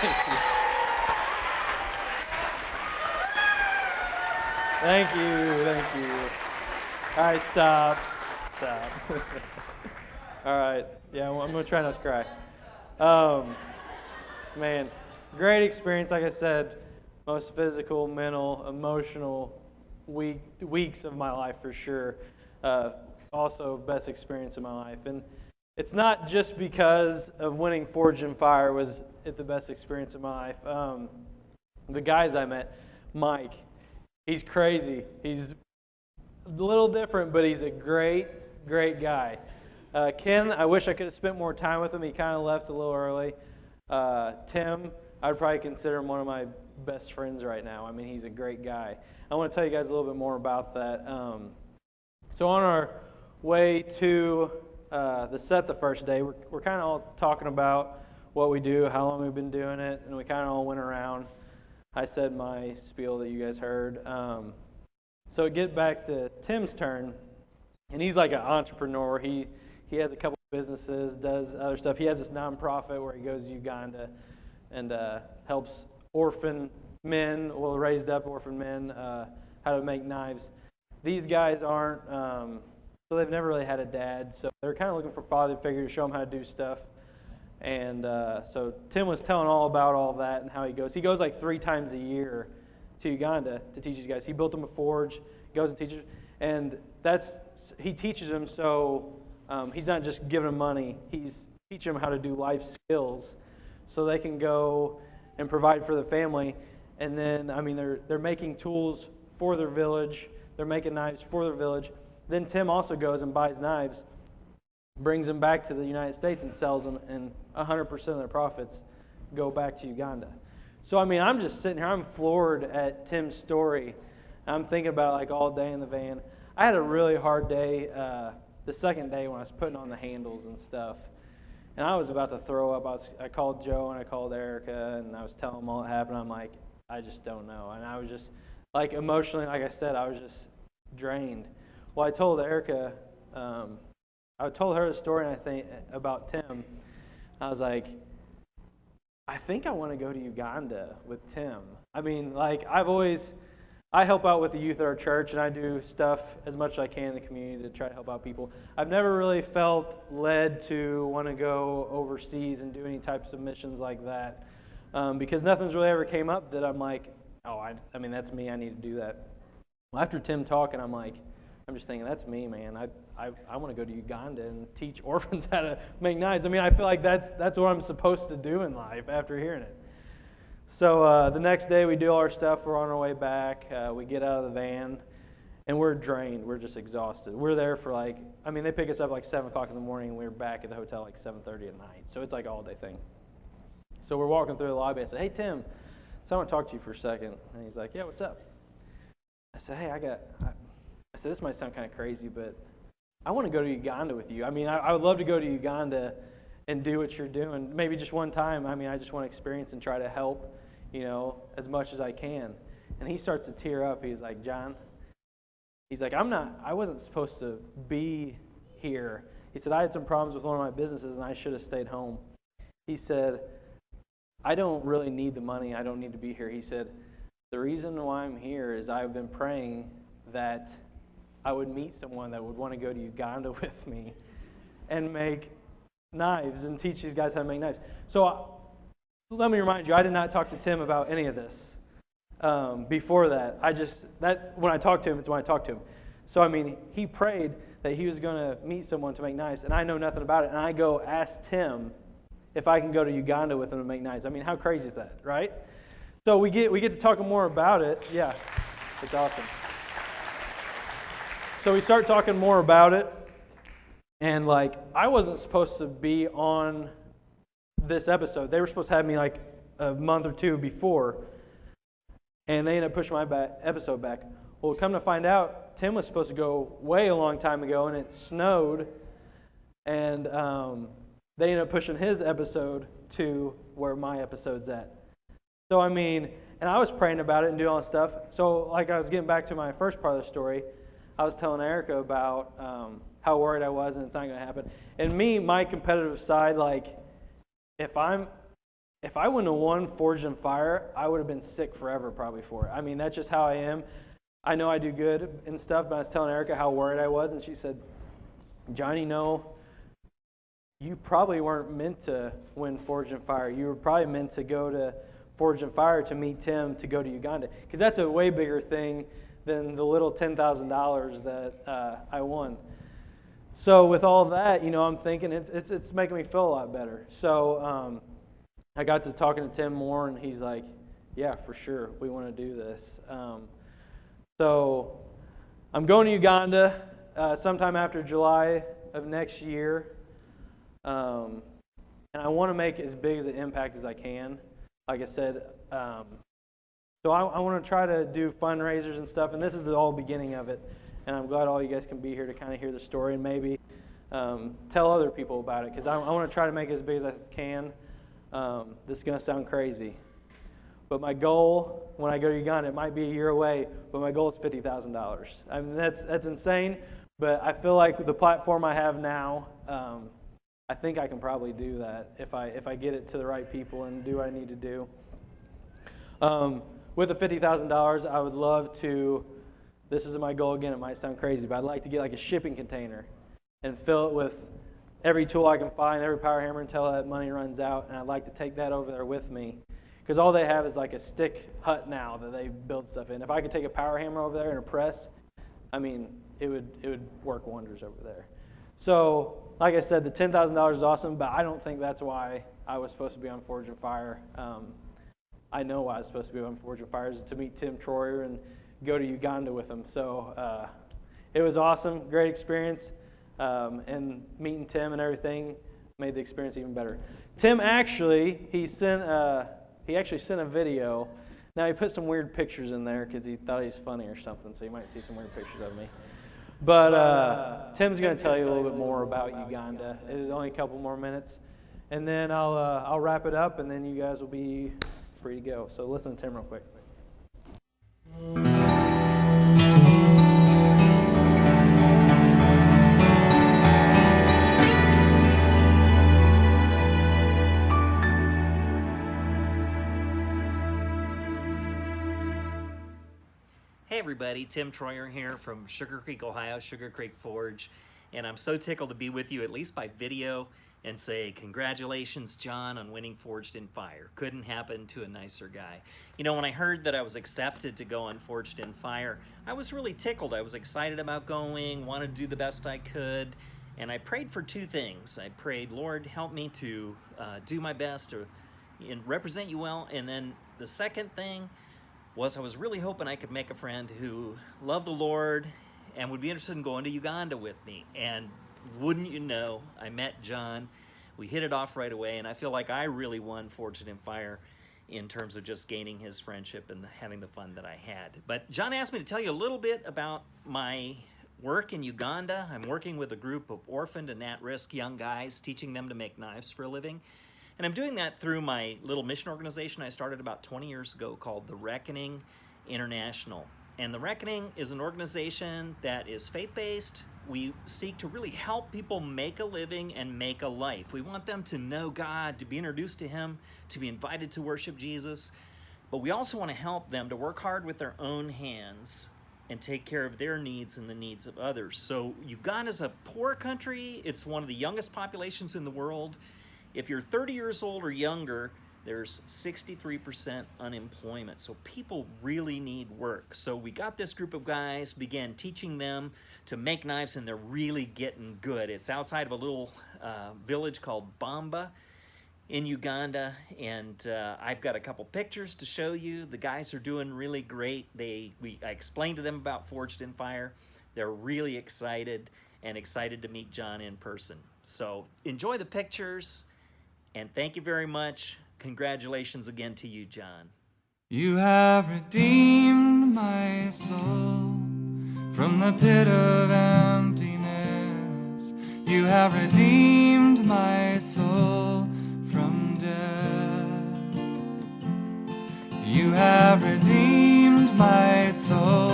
Thank you, thank you. All right, stop. All right, yeah, well, I'm gonna try not to cry. Man, great experience. Like I said, most physical, mental, emotional weeks of my life for sure. Also, best experience of my life, and it's not just because of winning Forge and Fire was it the best experience of my life. The guys I met, Mike, he's crazy. He's a little different, but he's a great guy. Ken, I wish I could have spent more time with him. He kind of left a little early. Tim, I'd probably consider him one of my best friends right now. I mean, he's a great guy. I want to tell you guys a little bit more about that. So on our way to the set the first day, we're kind of all talking about what we do, how long we've been doing it, and we kind of all went around. I said my spiel that you guys heard. So get back to Tim's turn, and he's like an entrepreneur. He has a couple of businesses, does other stuff. He has this nonprofit where he goes to Uganda and helps orphan men, raised up orphan men, how to make knives. These guys aren't, so they've never really had a dad, so they're kind of looking for a father figure to show them how to do stuff. And so Tim was telling all about all that and how he goes. He goes like 3 times a year to Uganda to teach these guys. He built them a forge, goes and teaches, and he teaches them so he's not just giving them money. He's teaching them how to do life skills so they can go and provide for the family. And then, I mean, they're making tools for their village. They're making knives for their village. Then Tim also goes and buys knives, brings them back to the United States and sells them, and 100% of their profits go back to Uganda. So, I mean, I'm just sitting here, I'm floored at Tim's story. I'm thinking about it like all day in the van. I had a really hard day the second day when I was putting on the handles and stuff. And I was about to throw up. I called Joe and I called Erica, and I was telling them all that happened. I'm like, I just don't know. And I was just, like, emotionally, like I said, I was just drained. Well, I told Erica, I told her the story, and I think about Tim. I was like, I think I want to go to Uganda with Tim. I mean, like, I help out with the youth at our church, and I do stuff as much as I can in the community to try to help out people. I've never really felt led to want to go overseas and do any types of missions like that, because nothing's really ever came up that I'm like, oh, I mean, that's me, I need to do that. Well, after Tim talking, I'm just thinking, that's me, man. I want to go to Uganda and teach orphans how to make knives. I mean, I feel like that's what I'm supposed to do in life after hearing it. So the next day we do all our stuff. We're on our way back. We get out of the van, and we're drained. We're just exhausted. We're there for they pick us up like 7 o'clock in the morning, and we're back at the hotel like 7:30 at night. So it's like an all-day thing. So we're walking through the lobby. I said, hey, Tim, so I want to talk to you for a second. And he's like, yeah, what's up? I said, hey, I said, this might sound kind of crazy, but I want to go to Uganda with you. I mean, I would love to go to Uganda and do what you're doing. Maybe just one time. I mean, I just want to experience and try to help, as much as I can. And he starts to tear up. He's like, John, he's like, I wasn't supposed to be here. He said, I had some problems with one of my businesses, and I should have stayed home. He said, I don't really need the money. I don't need to be here. He said, the reason why I'm here is I've been praying that I would meet someone that would want to go to Uganda with me and make knives and teach these guys how to make knives. So let me remind you, I did not talk to Tim about any of this before that. When I talked to him, it's when I talked to him. So, I mean, he prayed that he was going to meet someone to make knives, and I know nothing about it. And I go ask Tim if I can go to Uganda with him to make knives. I mean, how crazy is that, right? So we get to talk more about it. Yeah, it's awesome. So we start talking more about it, and I wasn't supposed to be on this episode. They were supposed to have me like a month or 2 before, and they ended up pushing my episode back. Well, come to find out, Tim was supposed to go way a long time ago, and it snowed, and they ended up pushing his episode to where my episode's at. So, I mean, and I was praying about it and doing all this stuff. So, I was getting back to my first part of the story, I was telling Erica about how worried I was and it's not going to happen. And me, my competitive side, if I'm if I wouldn't have won Forged in Fire, I would have been sick forever probably for it. I mean, that's just how I am. I know I do good and stuff, but I was telling Erica how worried I was, and she said, Johnny, no, you probably weren't meant to win Forged in Fire. You were probably meant to go to Forged in Fire to meet Tim to go to Uganda, because that's a way bigger thing than the little $10,000 that I won. So with all that, I'm thinking it's making me feel a lot better. So I got to talking to Tim more, and he's like, yeah, for sure, we want to do this. So I'm going to Uganda sometime after July of next year. And I want to make as big as an impact as I can. Like I said, so I want to try to do fundraisers and stuff, and this is the all beginning of it. And I'm glad all you guys can be here to kind of hear the story and maybe tell other people about it, because I want to try to make it as big as I can. This is going to sound crazy, but my goal when I go to Uganda, it might be a year away, but my goal is $50,000. I mean, that's insane, but I feel like the platform I have now, I think I can probably do that if I get it to the right people and do what I need to do. With the $50,000, I would love to, this is my goal again, it might sound crazy, but I'd like to get like a shipping container and fill it with every tool I can find, every power hammer until that money runs out, and I'd like to take that over there with me. Because all they have is like a stick hut now that they build stuff in. If I could take a power hammer over there and a press, I mean, it would work wonders over there. So, like I said, the $10,000 is awesome, but I don't think that's why I was supposed to be on Forged in Fire. I know why I was supposed to be on Forged in Fire, is to meet Tim Troyer and go to Uganda with him. So it was awesome, great experience, and meeting Tim and everything made the experience even better. Tim actually, he sent a video. Now he put some weird pictures in there because he thought he was funny or something, so you might see some weird pictures of me. But Tim's going to tell you a little bit more about Uganda. It is only a couple more minutes, and then I'll wrap it up, and then you guys will be free to go. So listen to Tim real quick. Hey everybody, Tim Troyer here from Sugar Creek, Ohio, Sugar Creek Forge, and I'm so tickled to be with you, at least by video, and say congratulations, John, on winning Forged in Fire. Couldn't happen to a nicer guy. When I heard that I was accepted to go on Forged in Fire, I was really tickled. I was excited about going, wanted to do the best I could, and I prayed for two things. I prayed, Lord, help me to do my best and represent you well, and then the second thing was I was really hoping I could make a friend who loved the Lord and would be interested in going to Uganda with me. And wouldn't you know, I met John. We hit it off right away, and I feel like I really won Forged in Fire in terms of just gaining his friendship and having the fun that I had. But John asked me to tell you a little bit about my work in Uganda. I'm working with a group of orphaned and at-risk young guys, teaching them to make knives for a living. And I'm doing that through my little mission organization I started about 20 years ago called The Reckoning International. And The Reckoning is an organization that is faith-based. We seek to really help people make a living and make a life. We want them to know God, to be introduced to Him, to be invited to worship Jesus. But we also want to help them to work hard with their own hands and take care of their needs and the needs of others. So Uganda is a poor country. It's one of the youngest populations in the world. If you're 30 years old or younger, there's 63% unemployment. So people really need work. So we got this group of guys, began teaching them to make knives, and they're really getting good. It's outside of a little village called Bamba in Uganda, and I've got a couple pictures to show you. The guys are doing really great. I explained to them about Forged in Fire. They're really excited to meet John in person. So enjoy the pictures. And thank you very much. Congratulations again to you, John. You have redeemed my soul from the pit of emptiness. You have redeemed my soul from death. You have redeemed my soul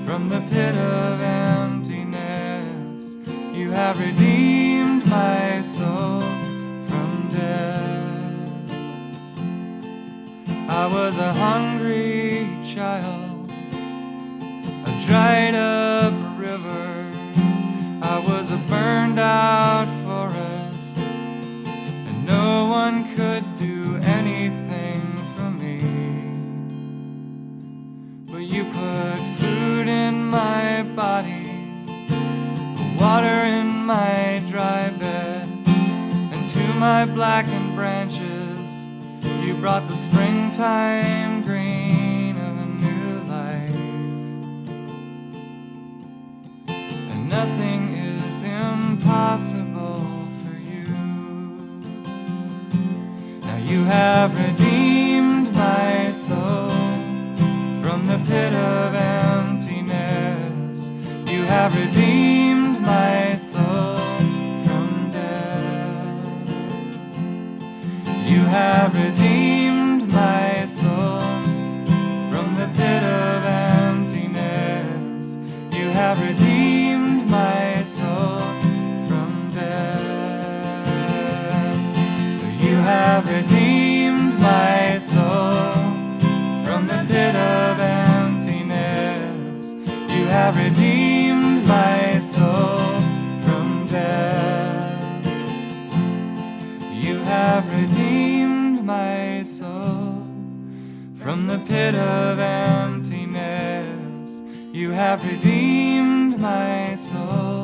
from the pit of emptiness. You have redeemed my soul from death. I was a hungry child, a dried up river. I was a burned out forest, and no one could do anything for me. But you put food in my body, water in my dry bed, and to my blackened branches you brought the springtime green of a new life. And nothing is impossible for you. Now you have redeemed my soul from the pit of emptiness. You have redeemed my soul from death. You have redeemed my soul from the pit of emptiness. You have redeemed my soul from death. You have redeemed my soul from the pit of emptiness. You have redeemed my soul from death. You have redeemed my soul from the pit of emptiness. You have redeemed my soul